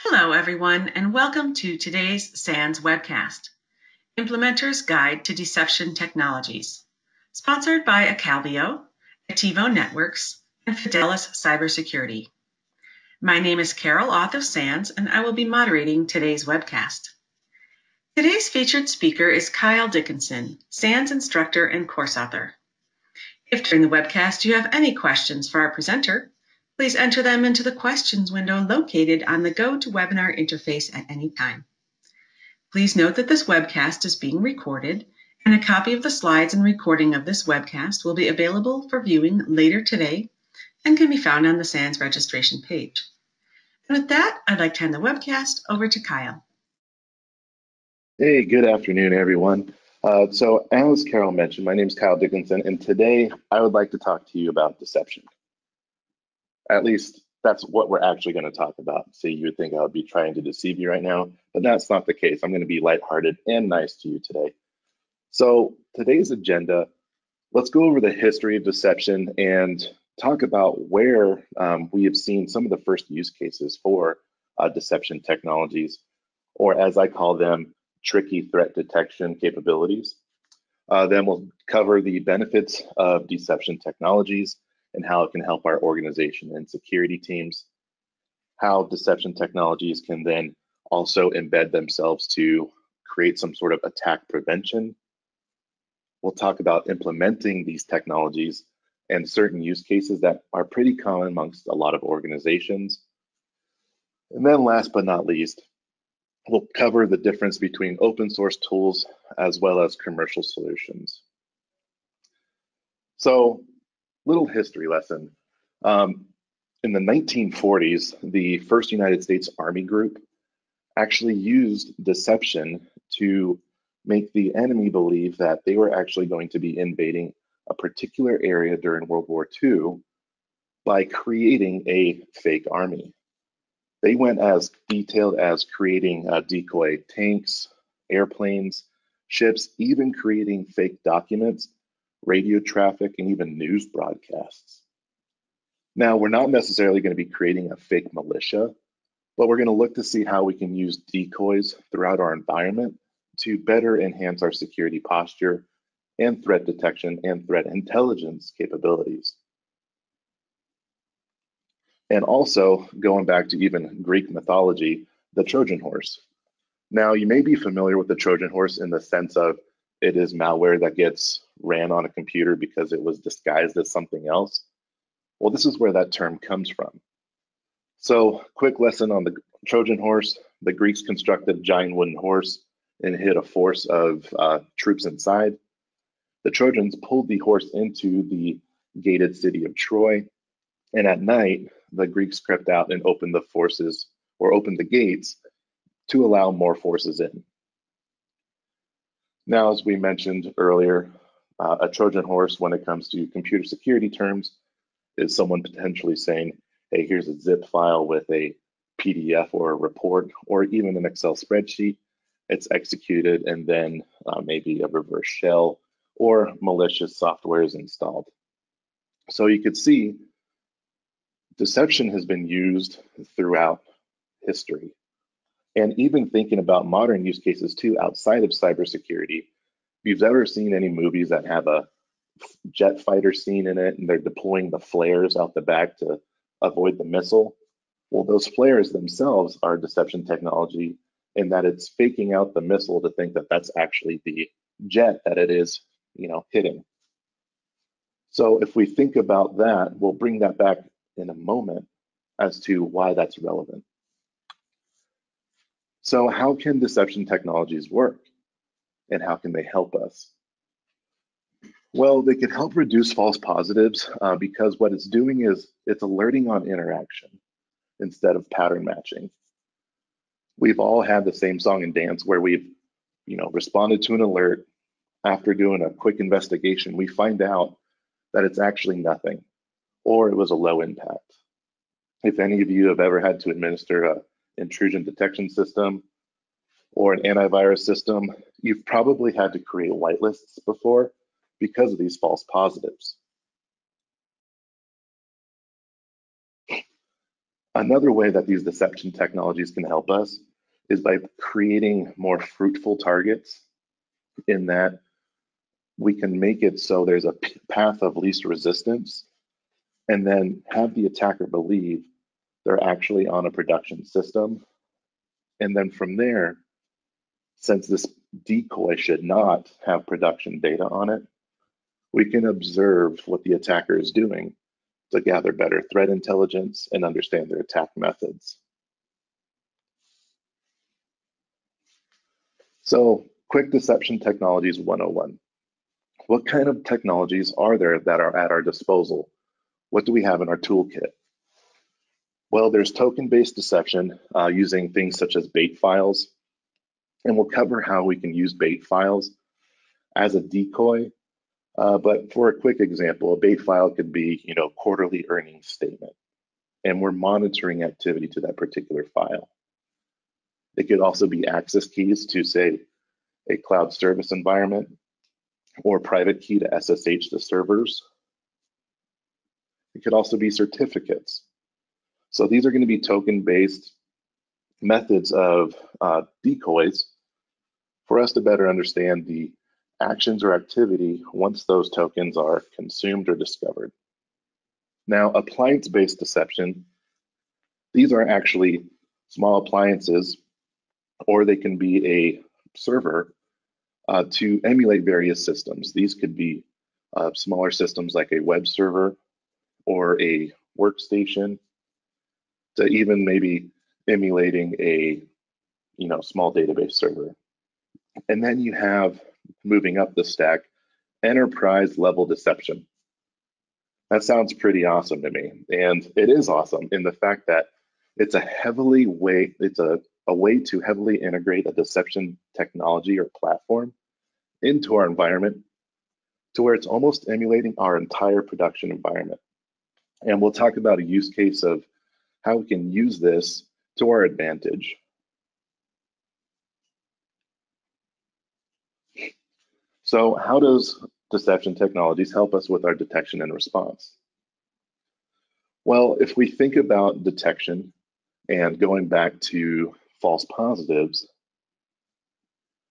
Hello, everyone, and welcome to today's SANS webcast, Implementer's Guide to Deception Technologies, sponsored by Attivo, Attivo Networks, and Fidelis Cybersecurity. My name is Carol, author of SANS, and I will be moderating today's webcast. Today's featured speaker is Kyle Dickinson, SANS instructor and course author. If during the webcast you have any questions for our presenter, please enter them into the questions window located on the GoToWebinar interface at any time. Please note that this webcast is being recorded, and a copy of the slides and recording of this webcast will be available for viewing later today and can be found on the SANS registration page. And with that, I'd like to hand the webcast over to Kyle. Hey, good afternoon, everyone. So as Carol mentioned, my name is Kyle Dickinson, and today I would like to talk to you about deception. At least that's what we're actually going to talk about. So you would think I would be trying to deceive you right now, but that's not the case. I'm going to be lighthearted and nice to you today. So today's agenda, let's go over the history of deception and talk about where we have seen some of the first use cases for deception technologies, or as I call them, tricky threat detection capabilities. Then we'll cover the benefits of deception technologies and how it can help our organization and security teams, how deception technologies can then also embed themselves to create some sort of attack prevention. We'll talk about implementing these technologies and certain use cases that are pretty common amongst a lot of organizations. And then last but not least, we'll cover the difference between open source tools as well as commercial solutions. So, little history lesson. In the 1940s, the first United States Army group actually used deception to make the enemy believe that they were actually going to be invading a particular area during World War II by creating a fake army. They went as detailed as creating decoy tanks, airplanes, ships, even creating fake documents, radio traffic, and even news broadcasts. Now, we're not necessarily going to be creating a fake militia, but we're going to look to see how we can use decoys throughout our environment to better enhance our security posture and threat detection and threat intelligence capabilities. And also, going back to even Greek mythology, the Trojan horse. Now, you may be familiar with the Trojan horse in the sense of it is malware that gets ran on a computer because it was disguised as something else. Well, this is where that term comes from. So, quick lesson on the Trojan horse. The Greeks constructed a giant wooden horse and hid a force of troops inside. The Trojans pulled the horse into the gated city of Troy, and at night, the Greeks crept out and opened the gates to allow more forces in. Now, as we mentioned earlier, a Trojan horse, when it comes to computer security terms, is someone potentially saying, hey, here's a zip file with a PDF or a report, or even an Excel spreadsheet. It's executed, and then maybe a reverse shell or malicious software is installed. So you could see deception has been used throughout history. And even thinking about modern use cases too, outside of cybersecurity, if you've ever seen any movies that have a jet fighter scene in it and they're deploying the flares out the back to avoid the missile, well, those flares themselves are deception technology in that it's faking out the missile to think that that's actually the jet that it is, hitting. So if we think about that, we'll bring that back in a moment as to why that's relevant. So how can deception technologies work, and how can they help us? Well, they can help reduce false positives because what it's doing is it's alerting on interaction instead of pattern matching. We've all had the same song and dance where we've, responded to an alert. After doing a quick investigation, we find out that it's actually nothing, or it was a low impact. If any of you have ever had to administer an intrusion detection system or an antivirus system, you've probably had to create whitelists before because of these false positives. Another way that these deception technologies can help us is by creating more fruitful targets, in that we can make it so there's a path of least resistance, and then have the attacker believe they're actually on a production system. And then from there, since this decoy should not have production data on it, we can observe what the attacker is doing to gather better threat intelligence and understand their attack methods. So, quick deception technologies 101. What kind of technologies are there that are at our disposal? What do we have in our toolkit? Well, there's token-based deception using things such as BATE files, and we'll cover how we can use BATE files as a decoy. But for a quick example, a BATE file could be, quarterly earnings statement, and we're monitoring activity to that particular file. It could also be access keys to, say, a cloud service environment, or private key to SSH to servers. It could also be certificates. So these are going to be token-based methods of decoys for us to better understand the actions or activity once those tokens are consumed or discovered. Now, appliance-based deception, these are actually small appliances, or they can be a server to emulate various systems. These could be smaller systems like a web server or a workstation, to even maybe emulating a small database server. And then you have, moving up the stack, enterprise level deception. That sounds pretty awesome to me, and it is awesome in the fact that it's a way to heavily integrate a deception technology or platform into our environment to where it's almost emulating our entire production environment. And we'll talk about a use case of how we can use this to our advantage. So how does deception technologies help us with our detection and response? Well, if we think about detection and going back to false positives,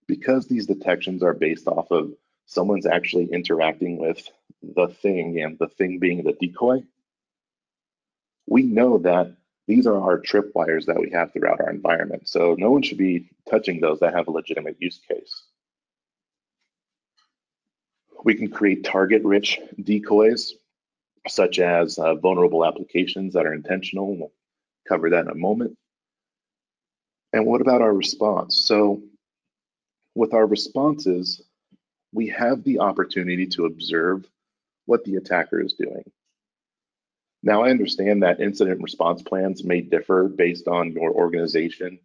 because these detections are based off of someone's actually interacting with the thing, and the thing being the decoy, we know that these are our tripwires that we have throughout our environment. So no one should be touching those that have a legitimate use case. We can create target-rich decoys, such as vulnerable applications that are intentional. We'll cover that in a moment. And what about our response? So with our responses, we have the opportunity to observe what the attacker is doing. Now, I understand that incident response plans may differ based on your organization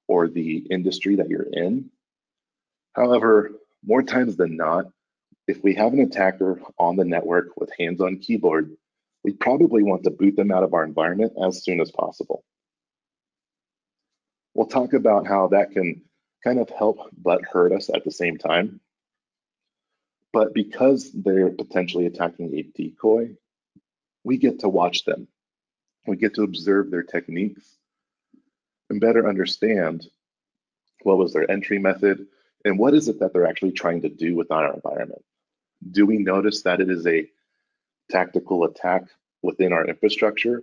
or the industry that you're in. However, more times than not, if we have an attacker on the network with hands on keyboard, we probably want to boot them out of our environment as soon as possible. We'll talk about how that can kind of help but hurt us at the same time. But because they're potentially attacking a decoy, we get to watch them. We get to observe their techniques and better understand what was their entry method and what is it that they're actually trying to do within our environment. Do we notice that it is a tactical attack within our infrastructure?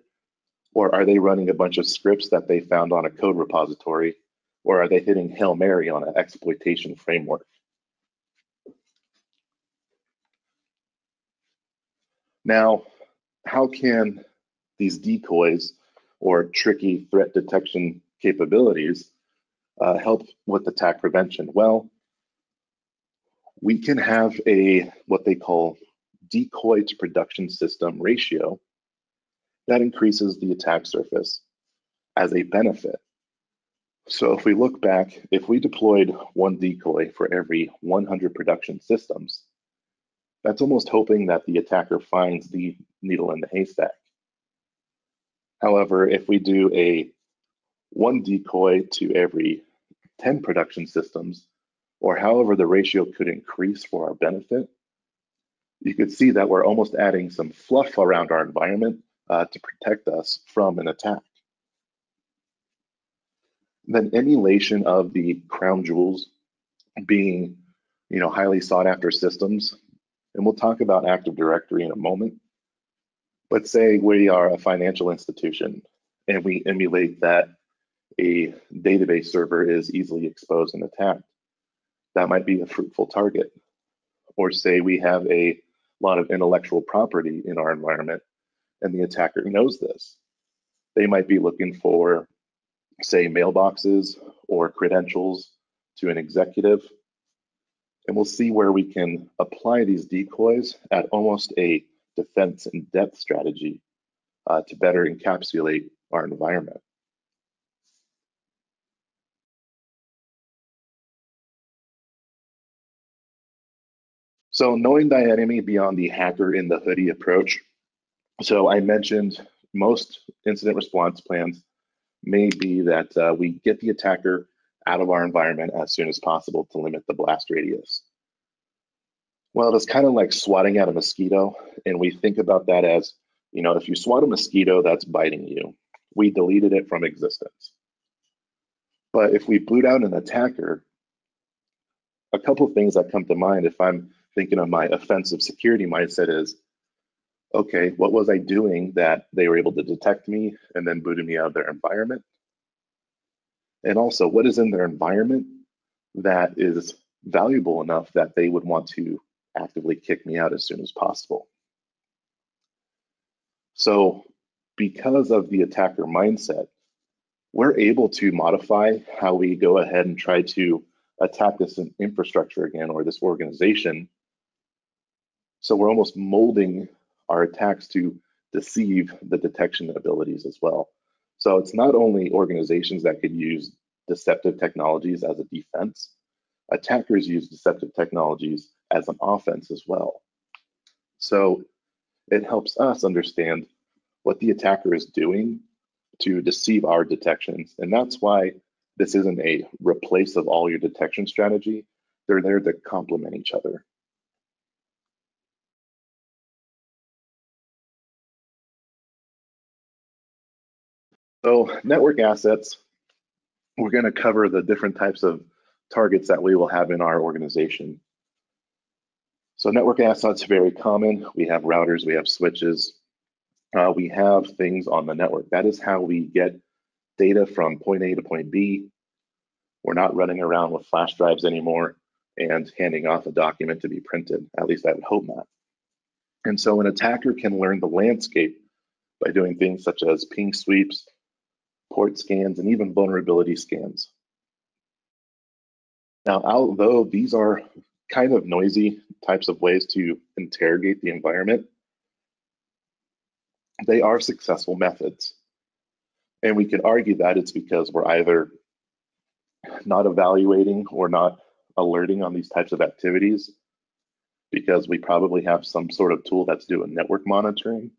Or are they running a bunch of scripts that they found on a code repository? Or are they hitting Hail Mary on an exploitation framework? Now, how can these decoys or tricky threat detection capabilities help with attack prevention? Well, we can have what they call decoy to production system ratio that increases the attack surface as a benefit. So if we look back, if we deployed one decoy for every 100 production systems, that's almost hoping that the attacker finds the needle in the haystack. However, if we do one decoy to every 10 production systems, or however the ratio could increase for our benefit, you could see that we're almost adding some fluff around our environment to protect us from an attack. Then emulation of the crown jewels being, highly sought after systems. And we'll talk about Active Directory in a moment. But say we are a financial institution and we emulate that a database server is easily exposed and attacked. That might be a fruitful target. Or say we have a lot of intellectual property in our environment and the attacker knows this. They might be looking for, say, mailboxes or credentials to an executive. And we'll see where we can apply these decoys at almost a defense in depth strategy to better encapsulate our environment. So knowing thy enemy beyond the hacker in the hoodie approach. So I mentioned most incident response plans may be that we get the attacker out of our environment as soon as possible to limit the blast radius. Well, it's kind of like swatting at a mosquito, and we think about that as, if you swat a mosquito that's biting you, we deleted it from existence. But if we boot out an attacker, a couple of things that come to mind if I'm thinking of my offensive security mindset is, okay, what was I doing that they were able to detect me and then booted me out of their environment? And also, what is in their environment that is valuable enough that they would want to actively kick me out as soon as possible? So because of the attacker mindset, we're able to modify how we go ahead and try to attack this infrastructure again, or this organization. So we're almost molding our attacks to deceive the detection abilities as well. So it's not only organizations that could use deceptive technologies as a defense, attackers use deceptive technologies as an offense as well. So it helps us understand what the attacker is doing to deceive our detections. And that's why this isn't a replace of all your detection strategy. They're there to complement each other. So network assets, we're going to cover the different types of targets that we will have in our organization. So network assets are very common. We have routers, we have switches, we have things on the network. That is how we get data from point A to point B. We're not running around with flash drives anymore and handing off a document to be printed. At least I would hope not. And so an attacker can learn the landscape by doing things such as ping sweeps, port scans, and even vulnerability scans. Now, although these are kind of noisy types of ways to interrogate the environment, they are successful methods. And we could argue that it's because we're either not evaluating or not alerting on these types of activities because we probably have some sort of tool that's doing network monitoring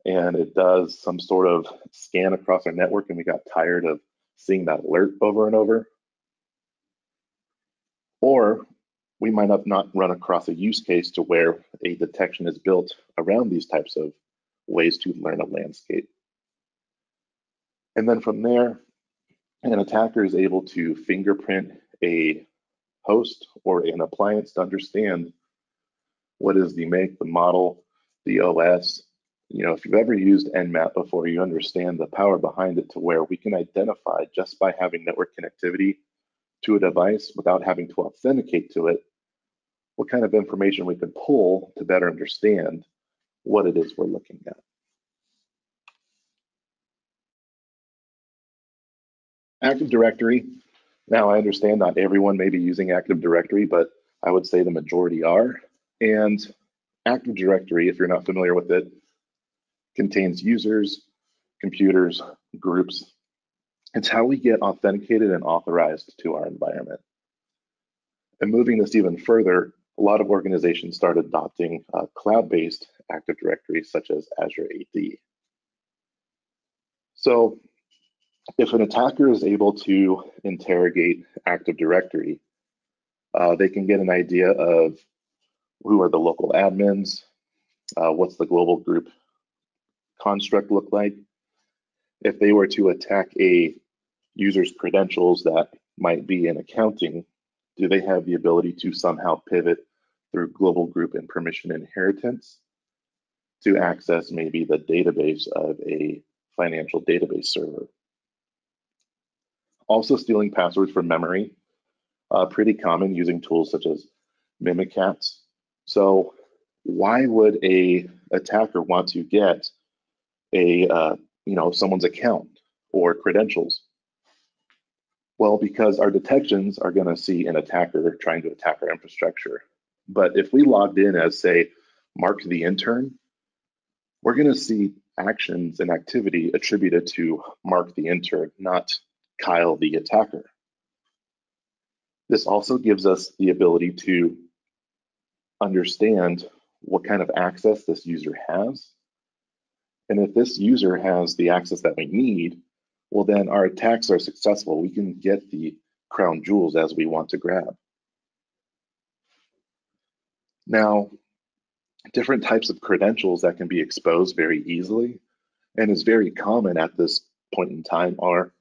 and it does some sort of scan across our network and we got tired of seeing that alert over and over. Or we might have not run across a use case to where a detection is built around these types of ways to learn a landscape. And then from there, an attacker is able to fingerprint a host or an appliance to understand what is the make, the model, the OS. If you've ever used Nmap before, you understand the power behind it to where we can identify just by having network connectivity to a device without having to authenticate to it, what kind of information we can pull to better understand what it is we're looking at. Active Directory. Now, I understand not everyone may be using Active Directory, but I would say the majority are. And Active Directory, if you're not familiar with it, contains users, computers, groups. It's how we get authenticated and authorized to our environment. And moving this even further, a lot of organizations started adopting cloud-based Active Directory, such as Azure AD. So if an attacker is able to interrogate Active Directory, they can get an idea of who are the local admins, what's the global group construct look like. If they were to attack a users' credentials that might be in accounting, do they have the ability to somehow pivot through global group and permission inheritance to access maybe the database of a financial database server? Also, stealing passwords from memory, pretty common using tools such as Mimikatz. So why would a attacker want to get a someone's account or credentials? Well, because our detections are going to see an attacker trying to attack our infrastructure. But if we logged in as, say, Mark the intern, we're going to see actions and activity attributed to Mark the intern, not Kyle the attacker. This also gives us the ability to understand what kind of access this user has. And if this user has the access that we need, well, then our attacks are successful. We can get the crown jewels as we want to grab. Now, different types of credentials that can be exposed very easily and is very common at this point in time are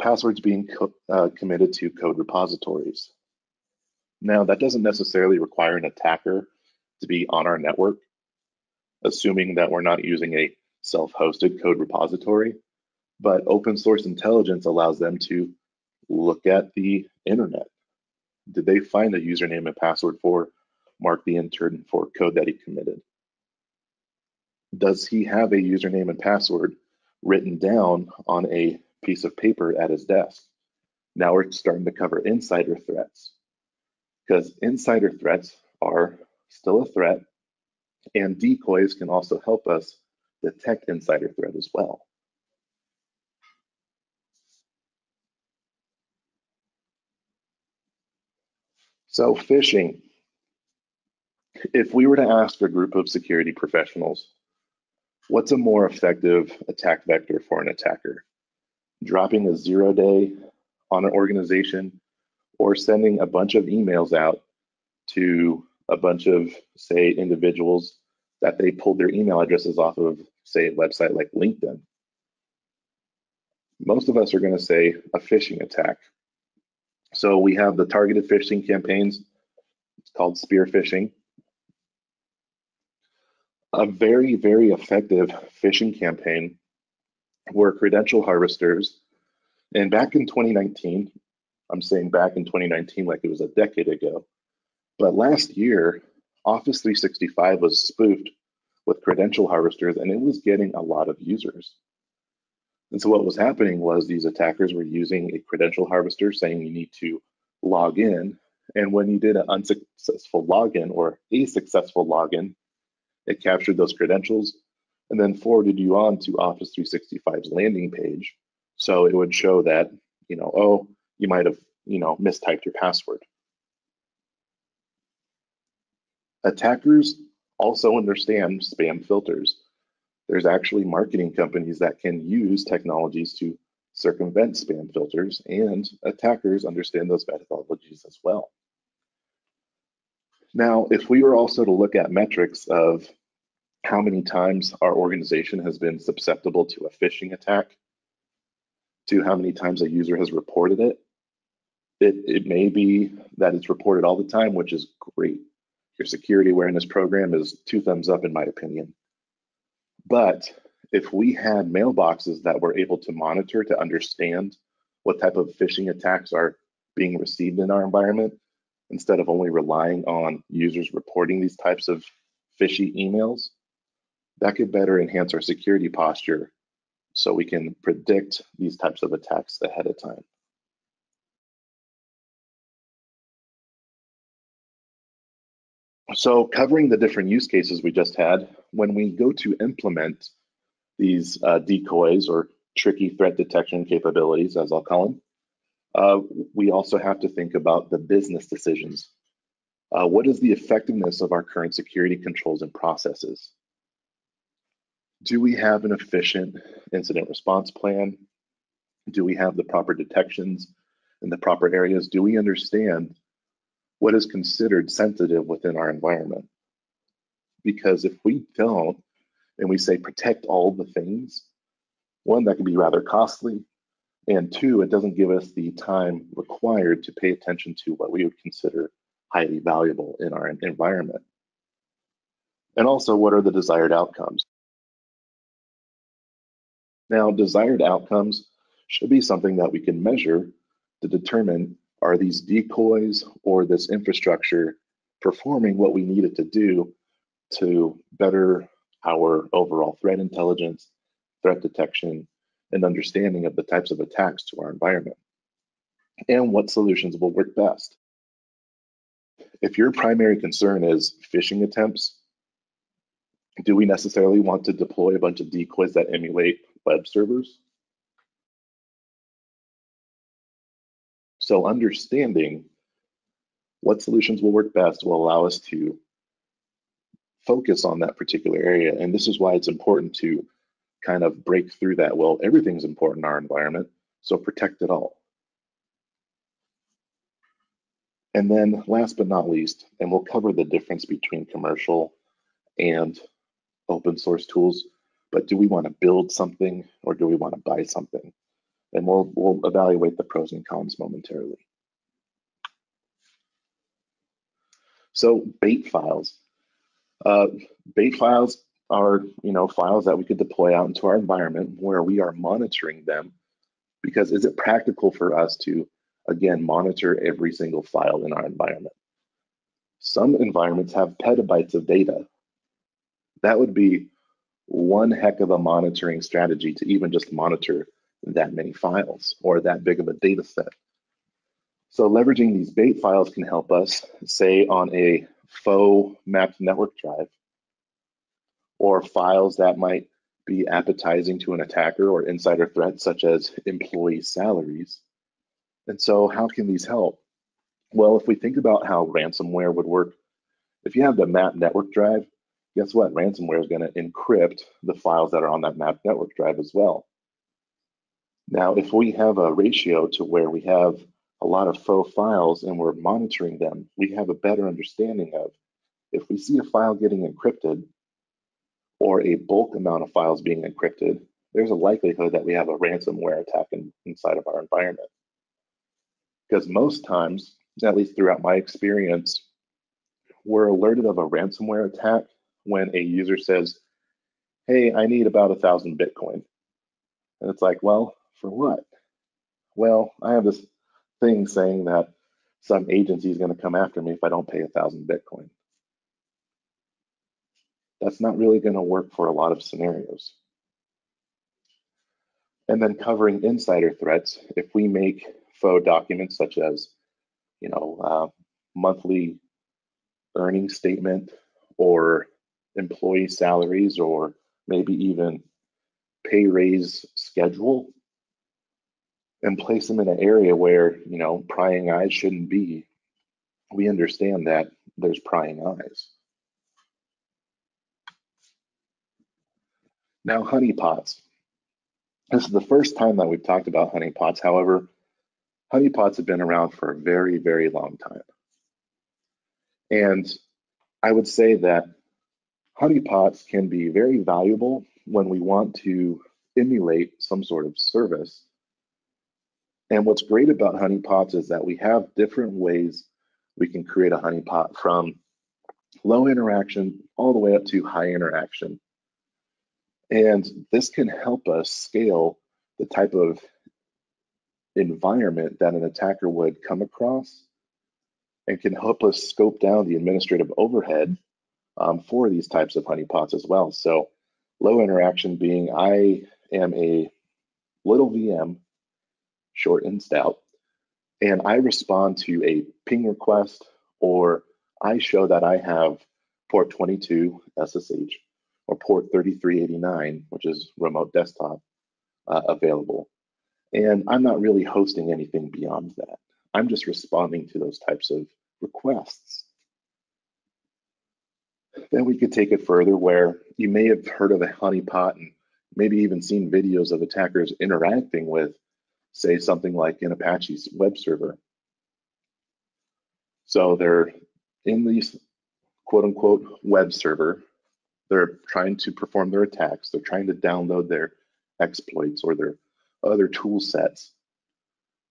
passwords being committed to code repositories. Now, that doesn't necessarily require an attacker to be on our network, assuming that we're not using a self-hosted code repository, but open source intelligence allows them to look at the internet. Did they find a username and password for Mark the intern for code that he committed? Does he have a username and password written down on a piece of paper at his desk? Now we're starting to cover insider threats, because insider threats are still a threat, and decoys can also help us detect insider threat as well. So phishing. If we were to ask a group of security professionals, what's a more effective attack vector for an attacker? Dropping a 0-day on an organization or sending a bunch of emails out to a bunch of, say, individuals that they pulled their email addresses off of, say, a website like LinkedIn? Most of us are going to say a phishing attack. So we have the targeted phishing campaigns. It's called spear phishing. A very, very effective phishing campaign were credential harvesters. And back in 2019, I'm saying back in 2019 like it was a decade ago, but last year, Office 365 was spoofed with credential harvesters, and it was getting a lot of users. And so what was happening was these attackers were using a credential harvester saying you need to log in. And when you did an unsuccessful login or a successful login, it captured those credentials and then forwarded you on to Office 365's landing page. So it would show that, oh, you might have, mistyped your password. Attackers also understand spam filters. There's actually marketing companies that can use technologies to circumvent spam filters, and attackers understand those methodologies as well. Now, if we were also to look at metrics of how many times our organization has been susceptible to a phishing attack, to how many times a user has reported it, it may be that it's reported all the time, which is great. Your security awareness program is 2 thumbs up in my opinion. But if we had mailboxes that were able to monitor to understand what type of phishing attacks are being received in our environment, instead of only relying on users reporting these types of fishy emails, that could better enhance our security posture so we can predict these types of attacks ahead of time. So covering the different use cases we just had, when we go to implement these decoys or tricky threat detection capabilities, as I'll call them, we also have to think about the business decisions. What is the effectiveness of our current security controls and processes? Do we have an efficient incident response plan? Do we have the proper detections in the proper areas? Do we understand what is considered sensitive within our environment? Because if we don't, and we say protect all the things, one, that can be rather costly, And two, it doesn't give us the time required to pay attention to what we would consider highly valuable in our environment. And also, what are the desired outcomes? Now, desired outcomes should be something that we can measure to determine, are these decoys or this infrastructure performing what we need it to do to better our overall threat intelligence, threat detection, and understanding of the types of attacks to our environment, and what solutions will work best. If your primary concern is phishing attempts, do we necessarily want to deploy a bunch of decoys that emulate web servers? So understanding what solutions will work best will allow us to focus on that particular area. And this is why it's important to kind of break through that. Well, everything's important in our environment, so protect it all. And then last but not least, and we'll cover the difference between commercial and open source tools, but do we want to build something or do we want to buy something? And we'll evaluate the pros and cons momentarily. So BATE files. BATE files are files that we could deploy out into our environment where we are monitoring them, because is it practical for us to, again, monitor every single file in our environment? Some environments have petabytes of data. That would be one heck of a monitoring strategy to even just monitor that many files or that big of a data set. So leveraging these BATE files can help us, say, on a faux mapped network drive, or files that might be appetizing to an attacker or insider threats, such as employee salaries. And so how can these help? Well, if we think about how ransomware would work, if you have the mapped network drive, guess what? Ransomware is going to encrypt the files that are on that mapped network drive as well. Now, if we have a ratio to where we have a lot of faux files and we're monitoring them, we have a better understanding of, if we see a file getting encrypted or a bulk amount of files being encrypted, there's a likelihood that we have a ransomware attack inside of our environment. Because most times, at least throughout my experience, we're alerted of a ransomware attack when a user says, hey, I need about 1,000 Bitcoin. And it's like, well, for what? Well, I have this thing saying that some agency is going to come after me if I don't pay 1,000 Bitcoin. That's not really going to work for a lot of scenarios. And then covering insider threats, if we make faux documents such as, monthly earnings statement or employee salaries, or maybe even pay raise schedule, and place them in an area where, prying eyes shouldn't be, we understand that there's prying eyes. Now, honeypots. This is the first time that we've talked about honeypots. However, honeypots have been around for a very, very long time. And I would say that honeypots can be very valuable when we want to emulate some sort of service. And what's great about honeypots is that we have different ways we can create a honeypot, from low interaction all the way up to high interaction. And this can help us scale the type of environment that an attacker would come across, and can help us scope down the administrative overhead for these types of honeypots as well. So low interaction being, I am a little VM, short and stout, and I respond to a ping request, or I show that I have port 22 SSH or port 3389, which is remote desktop, available. And I'm not really hosting anything beyond that. I'm just responding to those types of requests. Then we could take it further, where you may have heard of a honeypot and maybe even seen videos of attackers interacting with, say, something like an Apache's web server. So they're in these quote unquote web server. They're trying to perform their attacks. They're trying to download their exploits or their other tool sets.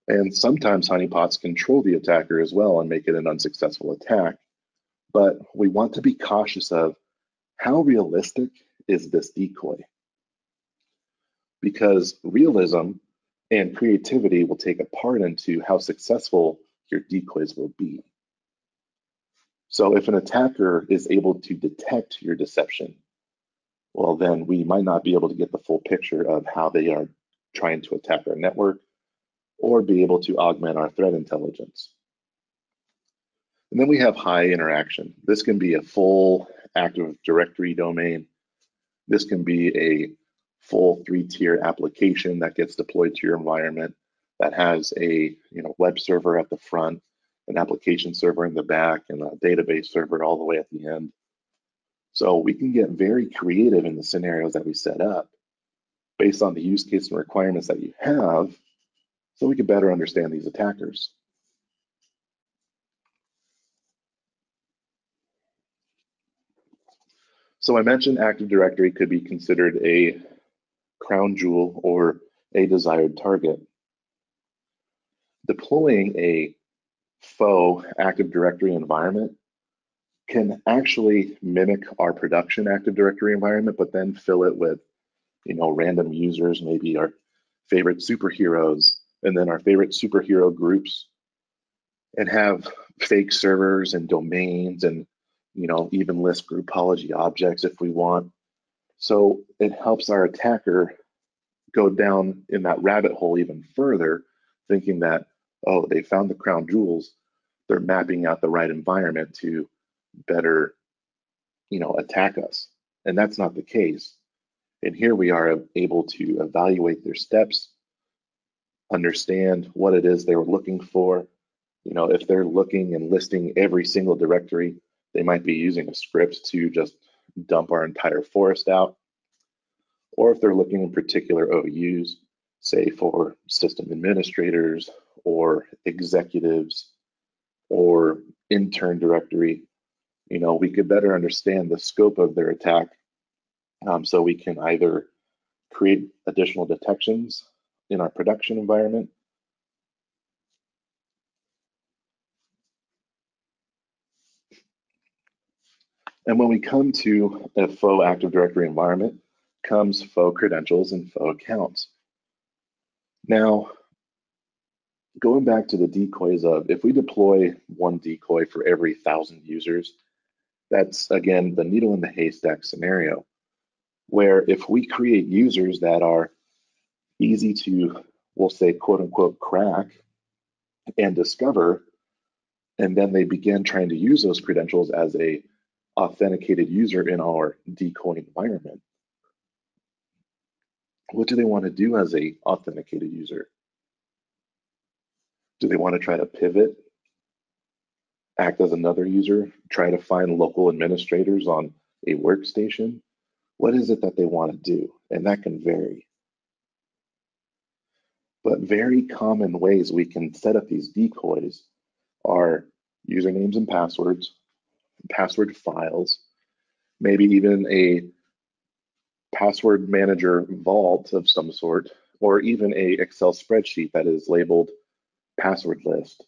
And sometimes honeypots control the attacker as well and make it an unsuccessful attack. But we want to be cautious of how realistic is this decoy? Because realism and creativity will take a part into how successful your decoys will be. So if an attacker is able to detect your deception, well, then we might not be able to get the full picture of how they are trying to attack our network or be able to augment our threat intelligence. And then we have high interaction. This can be a full Active Directory domain. This can be a full 3-tier application that gets deployed to your environment that has a web server at the front, an application server in the back, and a database server all the way at the end. So we can get very creative in the scenarios that we set up based on the use case and requirements that you have, so we can better understand these attackers. So I mentioned Active Directory could be considered a crown jewel or a desired target. Deploying a faux Active Directory environment can actually mimic our production Active Directory environment, but then fill it with random users, maybe our favorite superheroes, and then our favorite superhero groups, and have fake servers and domains and even list groupology objects if we want. So it helps our attacker go down in that rabbit hole even further, thinking that, oh, they found the crown jewels, they're mapping out the right environment to better attack us. And that's not the case. And here we are able to evaluate their steps, understand what it is they were looking for. If they're looking and listing every single directory, they might be using a script to just dump our entire forest out. Or if they're looking in particular OUs, say for system administrators or executives or intern directory, we could better understand the scope of their attack, so we can either create additional detections in our production environment, and when we come to a faux Active Directory environment, comes faux credentials and faux accounts. Now, going back to the decoys of, if we deploy one decoy for every 1,000 users, that's, again, the needle in the haystack scenario, where if we create users that are easy to, we'll say, quote unquote, crack and discover, and then they begin trying to use those credentials as a authenticated user in our decoy environment, what do they want to do as a authenticated user? Do they want to try to pivot, act as another user, try to find local administrators on a workstation? What is it that they want to do? And that can vary. But very common ways we can set up these decoys are usernames and passwords, password files, maybe even a password manager vault of some sort, or even a Excel spreadsheet that is labeled password list.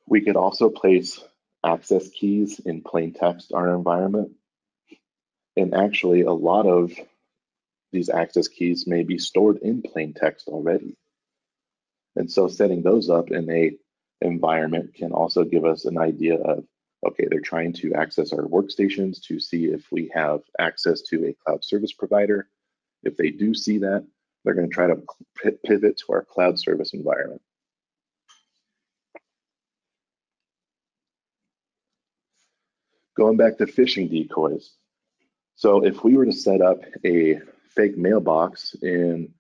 We could also place access keys in plain text on our environment. And actually, a lot of these access keys may be stored in plain text already. And so setting those up in a environment can also give us an idea of, okay, they're trying to access our workstations to see if we have access to a cloud service provider. If they do see that, they're going to try to pivot to our cloud service environment. Going back to phishing decoys. So if we were to set up a fake mailbox in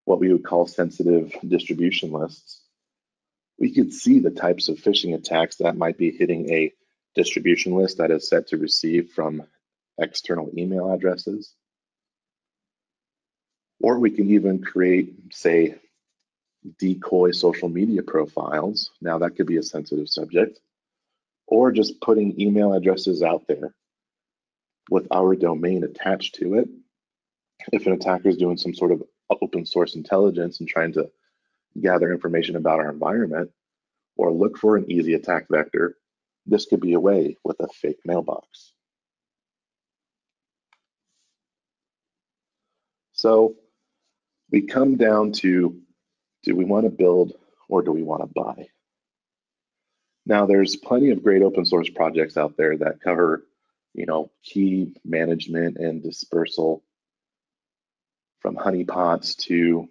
what we would call sensitive distribution lists, we could see the types of phishing attacks that might be hitting a distribution list that is set to receive from external email addresses. Or we can even create, say, decoy social media profiles. Now that could be a sensitive subject. Or just putting email addresses out there with our domain attached to it If an attacker is doing some sort of open source intelligence and trying to gather information about our environment or look for an easy attack vector, this could be a way with a fake mailbox. So we come down to, do we want to build or do we want to buy? Now, there's plenty of great open source projects out there that cover, key management and dispersal, from honeypots to,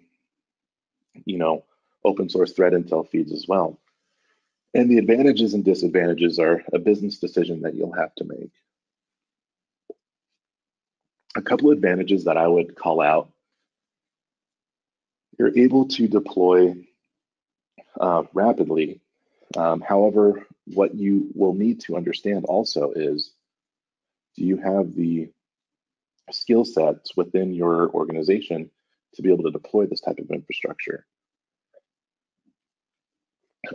open source threat intel feeds as well. And the advantages and disadvantages are a business decision that you'll have to make. A couple of advantages that I would call out: you're able to deploy rapidly. However, what you will need to understand also is, do you have the skill sets within your organization to be able to deploy this type of infrastructure?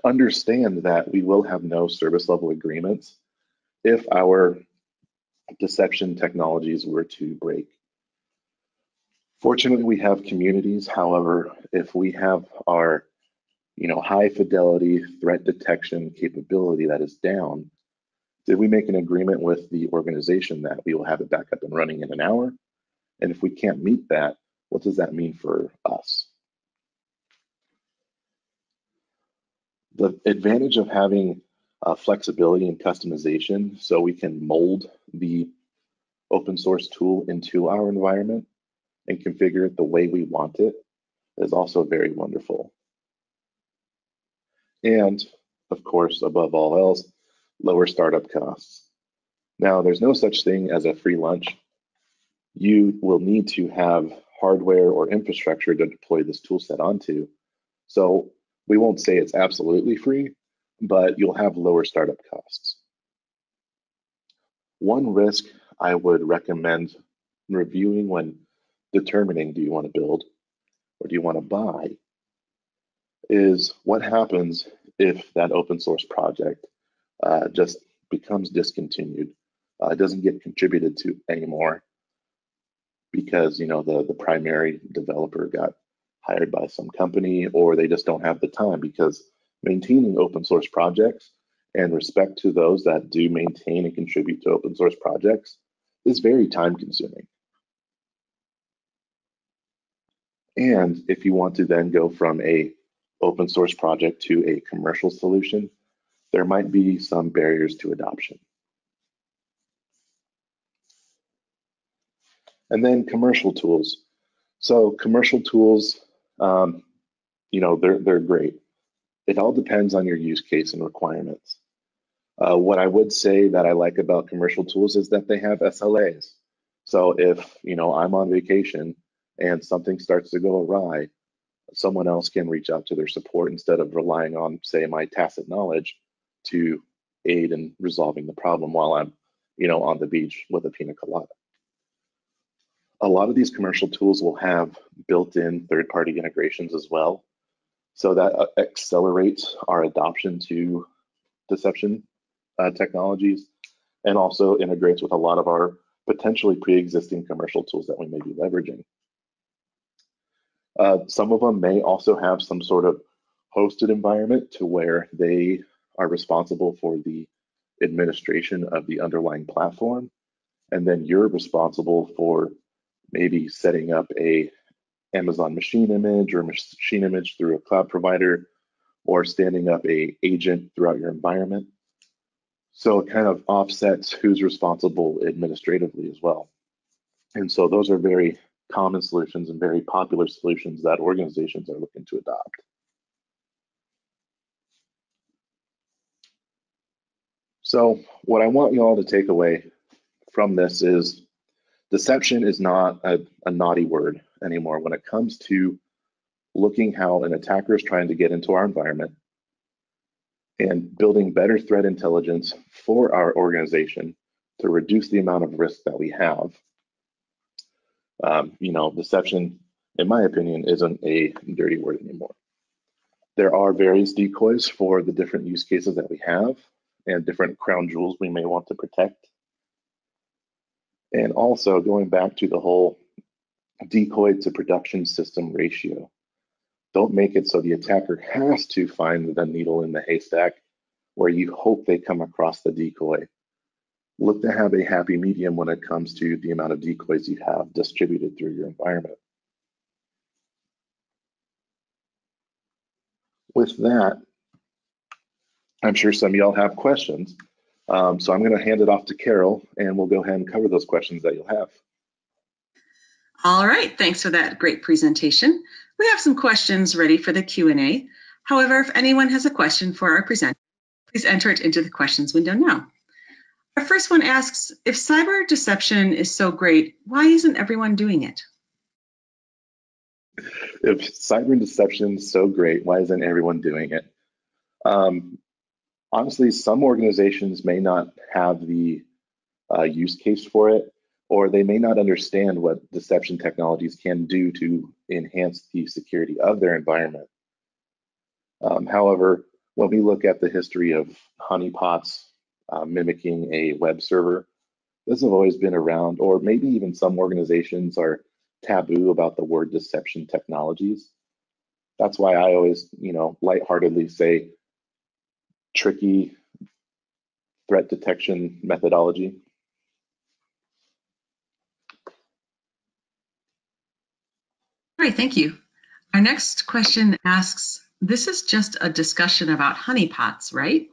Understand that we will have no service level agreements if our deception technologies were to break. Fortunately, we have communities. However, if we have our high fidelity threat detection capability that is down, did we make an agreement with the organization that we will have it back up and running in an hour? And if we can't meet that, what does that mean for us? The advantage of having flexibility and customization, so we can mold the open source tool into our environment and configure it the way we want it, is also very wonderful. And of course, above all else, lower startup costs. Now, there's no such thing as a free lunch. You will need to have hardware or infrastructure to deploy this tool set onto. So we won't say it's absolutely free, but you'll have lower startup costs. One risk I would recommend reviewing when determining, do you want to build or do you want to buy, is what happens if that open source project just becomes discontinued. It doesn't get contributed to anymore because the primary developer got hired by some company, or they just don't have the time, because maintaining open source projects, and respect to those that do maintain and contribute to open source projects, is very time consuming. And if you want to then go from a open source project to a commercial solution, there might be some barriers to adoption. And then commercial tools. So commercial tools, they're great. It all depends on your use case and requirements. What I would say that I like about commercial tools is that they have SLAs. So if I'm on vacation and something starts to go awry, someone else can reach out to their support instead of relying on, say, my tacit knowledge to aid in resolving the problem while I'm on the beach with a pina colada. A lot of these commercial tools will have built-in third-party integrations as well, so that accelerates our adoption to deception technologies, and also integrates with a lot of our potentially pre-existing commercial tools that we may be leveraging. Some of them may also have some sort of hosted environment to where they are responsible for the administration of the underlying platform, and then you're responsible for maybe setting up a Amazon machine image or machine image through a cloud provider, or standing up a agent throughout your environment. So it kind of offsets who's responsible administratively as well. And so those are very common solutions and very popular solutions that organizations are looking to adopt. So what I want you all to take away from this is, deception is not a naughty word anymore when it comes to looking how an attacker is trying to get into our environment and building better threat intelligence for our organization to reduce the amount of risk that we have. Deception, in my opinion, isn't a dirty word anymore. There are various decoys for the different use cases that we have and different crown jewels we may want to protect. And also, going back to the whole decoy to production system ratio. Don't make it so the attacker has to find the needle in the haystack where you hope they come across the decoy. Look to have a happy medium when it comes to the amount of decoys you have distributed through your environment. With that, I'm sure some of y'all have questions. So I'm going to hand it off to Carol, and we'll go ahead and cover those questions that you'll have. All right, thanks for that great presentation. We have some questions ready for the Q&A. However, if anyone has a question for our presenter, please enter it into the questions window now. Our first one asks, if cyber deception is so great, why isn't everyone doing it? If cyber deception is so great, why isn't everyone doing it? Honestly, some organizations may not have the use case for it, or they may not understand what deception technologies can do to enhance the security of their environment. However, when we look at the history of honeypots mimicking a web server, this has always been around, or maybe even some organizations are taboo about the word deception technologies. That's why I always, lightheartedly say tricky threat detection methodology. All right, thank you. Our next question asks, this is just a discussion about honeypots, right?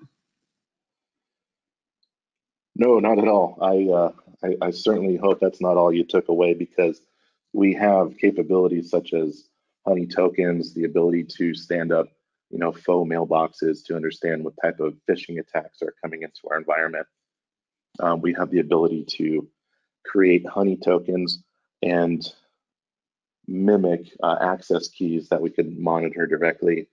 No, not at all. I certainly hope that's not all you took away, because we have capabilities such as honey tokens, the ability to stand up, faux mailboxes to understand what type of phishing attacks are coming into our environment. We have the ability to create honey tokens and mimic access keys that we could monitor directly.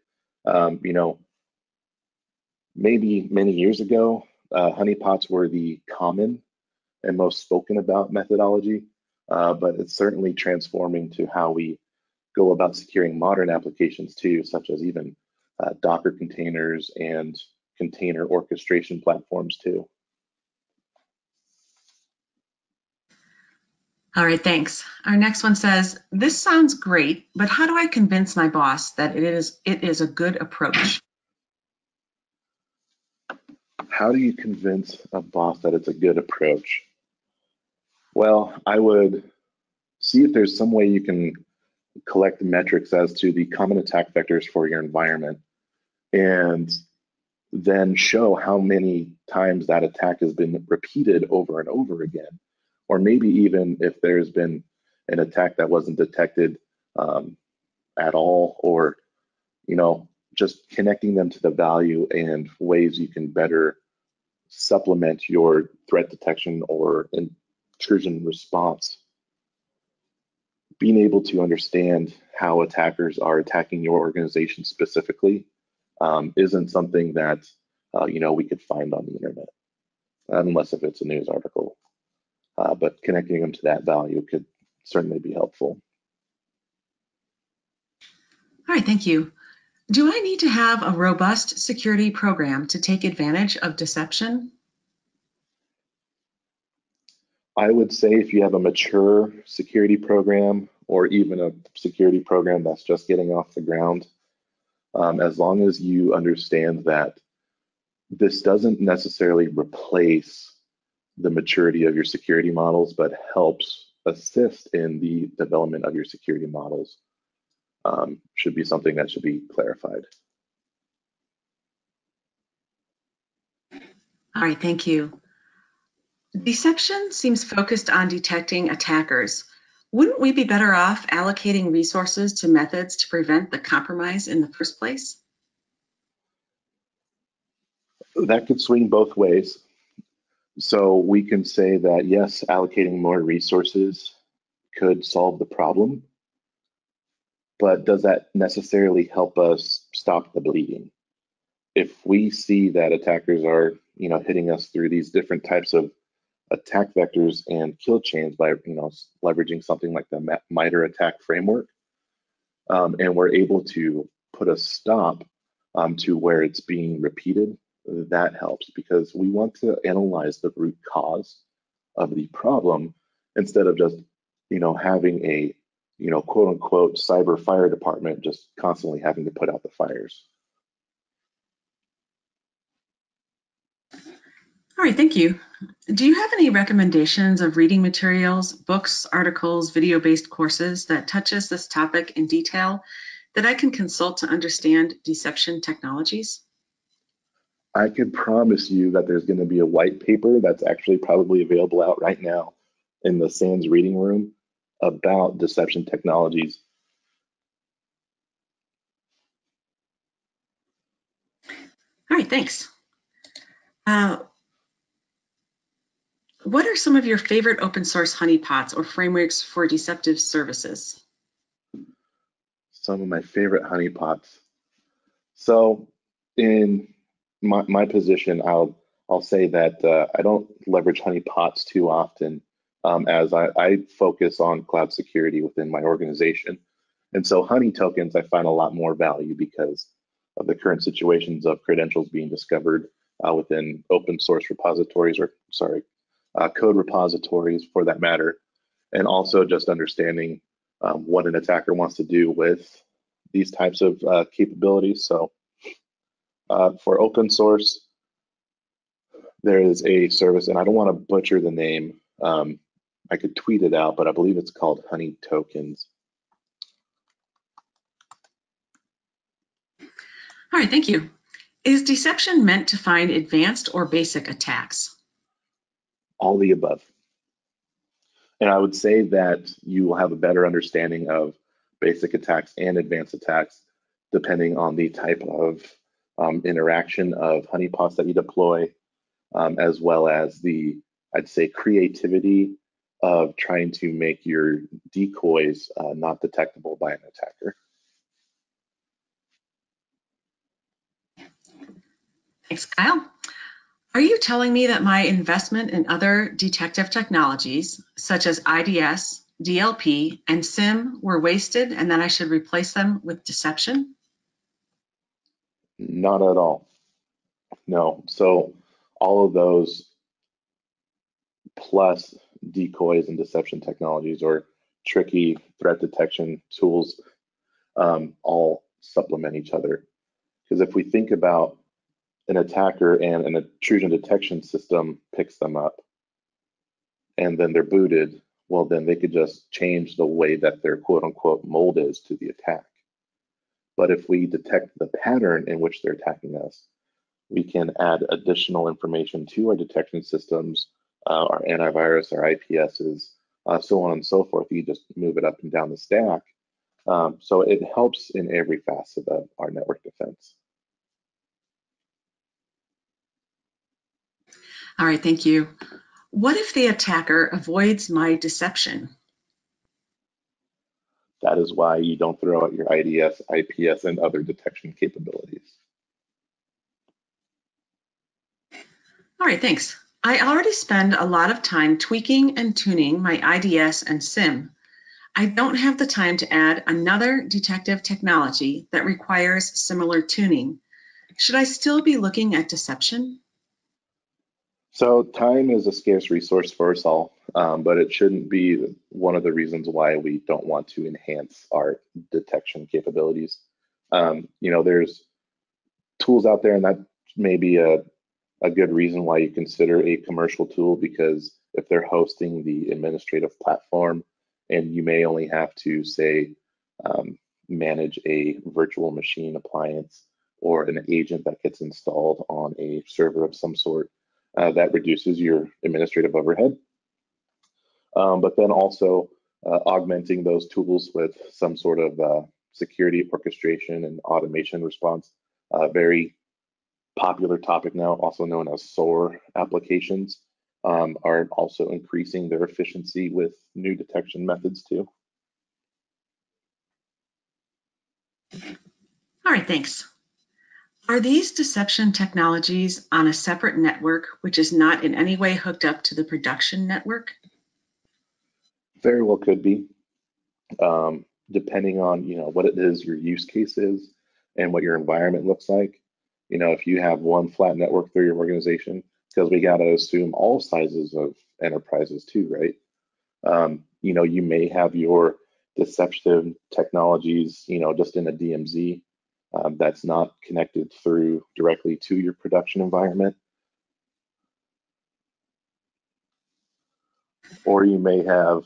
Maybe many years ago, honeypots were the common and most spoken about methodology, but it's certainly transforming to how we go about securing modern applications too, such as even Docker containers and container orchestration platforms too. All right, thanks. Our next one says, this sounds great, but how do I convince my boss that it is a good approach? How do you convince a boss that it's a good approach? Well, I would see if there's some way you can collect metrics as to the common attack vectors for your environment, and then show how many times that attack has been repeated over and over again. Or maybe even if there's been an attack that wasn't detected at all, or just connecting them to the value and ways you can better supplement your threat detection or intrusion response. Being able to understand how attackers are attacking your organization specifically isn't something that we could find on the internet, unless if it's a news article. But connecting them to that value could certainly be helpful. All right, thank you. Do I need to have a robust security program to take advantage of deception? I would say if you have a mature security program, or even a security program that's just getting off the ground, as long as you understand that this doesn't necessarily replace the maturity of your security models, but helps assist in the development of your security models, should be something that should be clarified. All right, thank you. Deception seems focused on detecting attackers. Wouldn't we be better off allocating resources to methods to prevent the compromise in the first place? That could swing both ways. So we can say that, yes, allocating more resources could solve the problem, but does that necessarily help us stop the bleeding? If we see that attackers are, hitting us through these different types of attack vectors and kill chains by, leveraging something like the MITRE attack framework, and we're able to put a stop to where it's being repeated, that helps, because we want to analyze the root cause of the problem instead of just, having a quote unquote cyber fire department just constantly having to put out the fires. All right, thank you. Do you have any recommendations of reading materials, books, articles, video-based courses that touches this topic in detail that I can consult to understand deception technologies? I could promise you that there's going to be a white paper that's actually probably available out right now in the SANS reading room about deception technologies. All right, thanks. What are some of your favorite open source honeypots or frameworks for deceptive services? Some of my favorite honeypots. So in my position, I'll say that I don't leverage honeypots too often, as I focus on cloud security within my organization. And so honey tokens, I find a lot more value because of the current situations of credentials being discovered within open source repositories, or sorry, code repositories for that matter, and also just understanding what an attacker wants to do with these types of capabilities. So for open source, there is a service, and I don't want to butcher the name. I could tweet it out, but I believe it's called Honey Tokens. All right, thank you. Is deception meant to find advanced or basic attacks? All the above. And I would say that you will have a better understanding of basic attacks and advanced attacks depending on the type of interaction of honeypots that you deploy, as well as the, I'd say, creativity of trying to make your decoys not detectable by an attacker. Thanks, Kyle. Are you telling me that my investment in other detective technologies, such as IDS, DLP, and SIEM, were wasted and that I should replace them with deception? Not at all. No. So all of those plus decoys and deception technologies or tricky threat detection tools all supplement each other. Because if we think about an attacker and an intrusion detection system picks them up and then they're booted, well, then they could just change the way that their quote unquote mold is to the attack. But if we detect the pattern in which they're attacking us, we can add additional information to our detection systems, our antivirus, our IPSs, so on and so forth. You just move it up and down the stack. So it helps in every facet of our network defense. All right, thank you. What if the attacker avoids my deception? That is why you don't throw out your IDS, IPS, and other detection capabilities. All right, thanks. I already spend a lot of time tweaking and tuning my IDS and SIEM. I don't have the time to add another detective technology that requires similar tuning. Should I still be looking at deception? So time is a scarce resource for us all, but it shouldn't be one of the reasons why we don't want to enhance our detection capabilities. There's tools out there, and that may be a good reason why you consider a commercial tool, because if they're hosting the administrative platform and you may only have to, say, manage a virtual machine appliance or an agent that gets installed on a server of some sort, that reduces your administrative overhead. But then also augmenting those tools with some sort of security orchestration and automation response. Very popular topic now, also known as SOAR applications, are also increasing their efficiency with new detection methods too. All right, thanks. Are these deception technologies on a separate network which is not in any way hooked up to the production network? Very well could be, depending on what it is your use case is and what your environment looks like. If you have one flat network through your organization, because we got to assume all sizes of enterprises too, right? You may have your deceptive technologies, just in a DMZ that's not connected through directly to your production environment. Or you may have,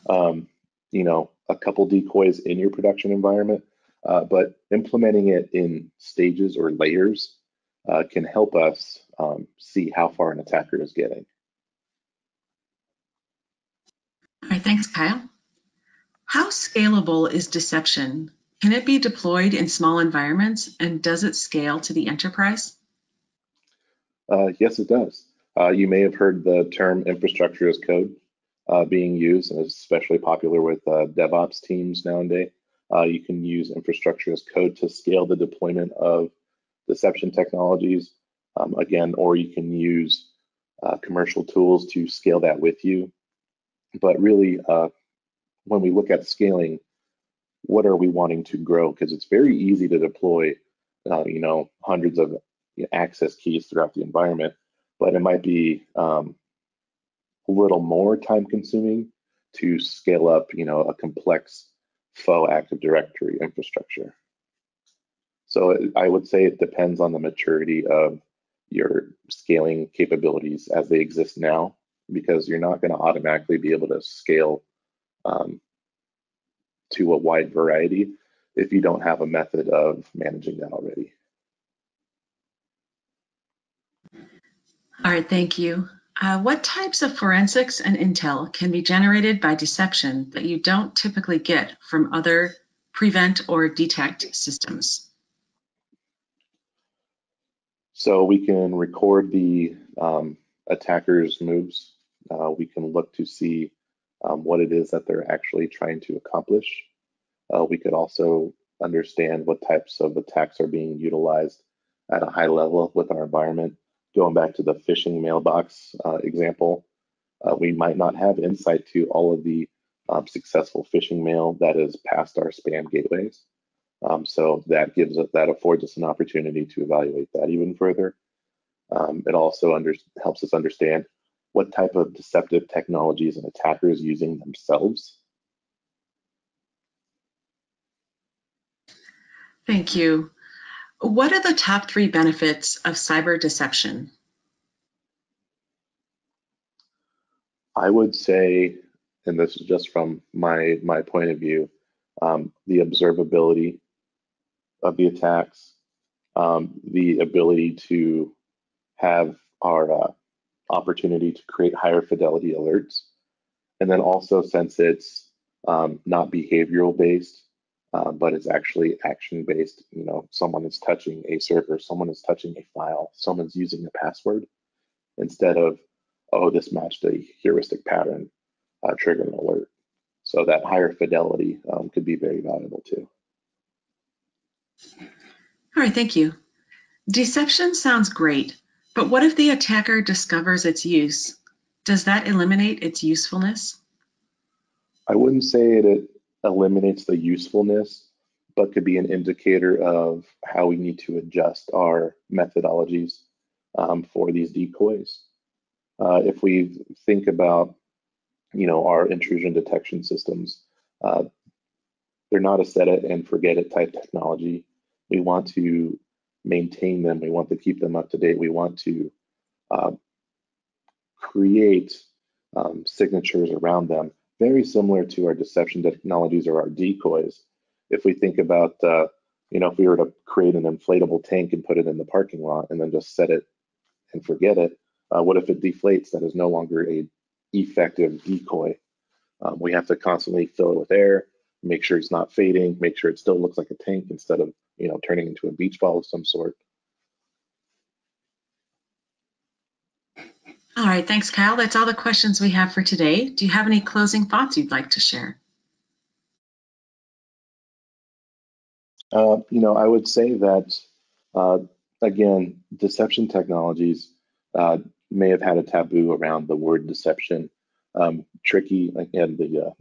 a couple decoys in your production environment, but implementing it in stages or layers can help us see how far an attacker is getting. All right, thanks, Kyle. How scalable is deception? Can it be deployed in small environments, and does it scale to the enterprise? Yes, it does. You may have heard the term infrastructure as code being used, and it's especially popular with DevOps teams nowadays. You can use infrastructure as code to scale the deployment of deception technologies, again, or you can use commercial tools to scale that with you. But really, when we look at scaling, what are we wanting to grow? Because it's very easy to deploy, hundreds of access keys throughout the environment, but it might be a little more time consuming to scale up, a complex faux Active Directory infrastructure. So I would say it depends on the maturity of your scaling capabilities as they exist now, because you're not going to automatically be able to scale to a wide variety if you don't have a method of managing that already. All right, thank you. What types of forensics and intel can be generated by deception that you don't typically get from other prevent or detect systems? So we can record the attacker's moves. We can look to see what it is that they're actually trying to accomplish. We could also understand what types of attacks are being utilized at a high level with our environment. Going back to the phishing mailbox example, we might not have insight to all of the successful phishing mail that is past our spam gateways. So that affords us an opportunity to evaluate that even further. It also helps us understand what type of deceptive technologies an attacker is using themselves. Thank you. What are the top 3 benefits of cyber deception? I would say, and this is just from my point of view, the observability of the attacks, the ability to have our opportunity to create higher fidelity alerts, and then also, since it's not behavioral based, but it's actually action based. Someone is touching a server, someone is touching a file, someone's using a password, instead of, oh, this matched a heuristic pattern, trigger an alert. So that higher fidelity could be very valuable too. All right, thank you. Deception sounds great, but what if the attacker discovers its use? Does that eliminate its usefulness? I wouldn't say it eliminates the usefulness, but could be an indicator of how we need to adjust our methodologies for these decoys. If we think about, our intrusion detection systems, they're not a set it and forget it type technology. We want to maintain them. We want to keep them up to date. We want to create signatures around them, very similar to our deception technologies or our decoys. If we think about, if we were to create an inflatable tank and put it in the parking lot and then just set it and forget it, what if it deflates? That is no longer a effective decoy. We have to constantly fill it with air, make sure it's not fading, make sure it still looks like a tank instead of, turning into a beach ball of some sort. All right, thanks, Kyle. That's all the questions we have for today. Do you have any closing thoughts you'd like to share? I would say that, again, deception technologies may have had a taboo around the word deception. Tricky, again, the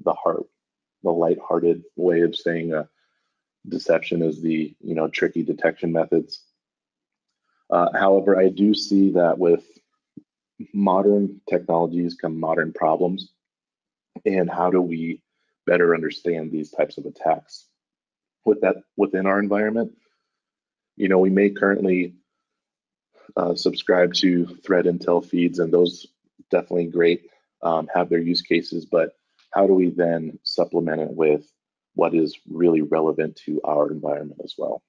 lighthearted way of saying deception is the tricky detection methods. However, I do see that with modern technologies come modern problems, and how do we better understand these types of attacks within our environment. We may currently subscribe to threat intel feeds, and those definitely great, have their use cases, but how do we then supplement it with what is really relevant to our environment as well?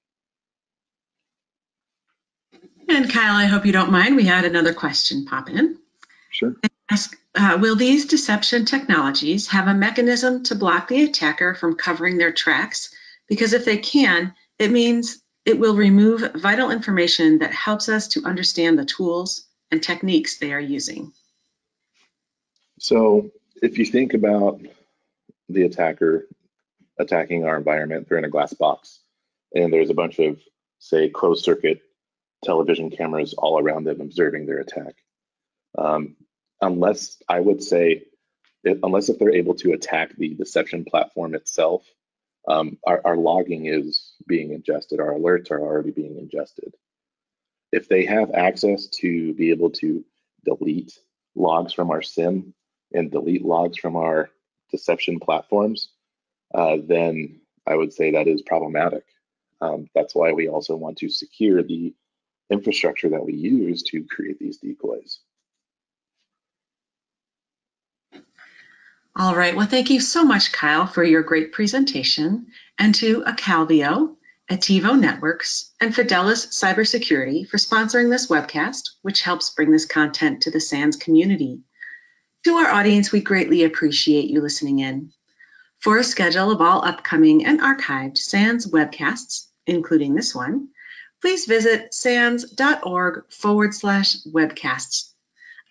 And Kyle, I hope you don't mind, we had another question pop in. Sure. Ask, will these deception technologies have a mechanism to block the attacker from covering their tracks? Because if they can, it means it will remove vital information that helps us to understand the tools and techniques they are using. So if you think about the attacker attacking our environment, they're in a glass box, and there's a bunch of, say, closed circuit television cameras all around them observing their attack. Unless if they're able to attack the deception platform itself, our logging is being ingested, our alerts are already being ingested. If they have access to be able to delete logs from our SIEM and delete logs from our deception platforms, then I would say that is problematic. That's why we also want to secure the infrastructure that we use to create these decoys. All right, well, thank you so much, Kyle, for your great presentation, and to ActiveDirectory, Attivo Networks, and Fidelis Cybersecurity for sponsoring this webcast, which helps bring this content to the SANS community. To our audience, we greatly appreciate you listening in. For a schedule of all upcoming and archived SANS webcasts, including this one, please visit sans.org/webcasts.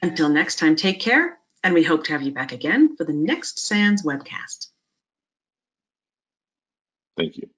Until next time, take care, and we hope to have you back again for the next SANS webcast. Thank you.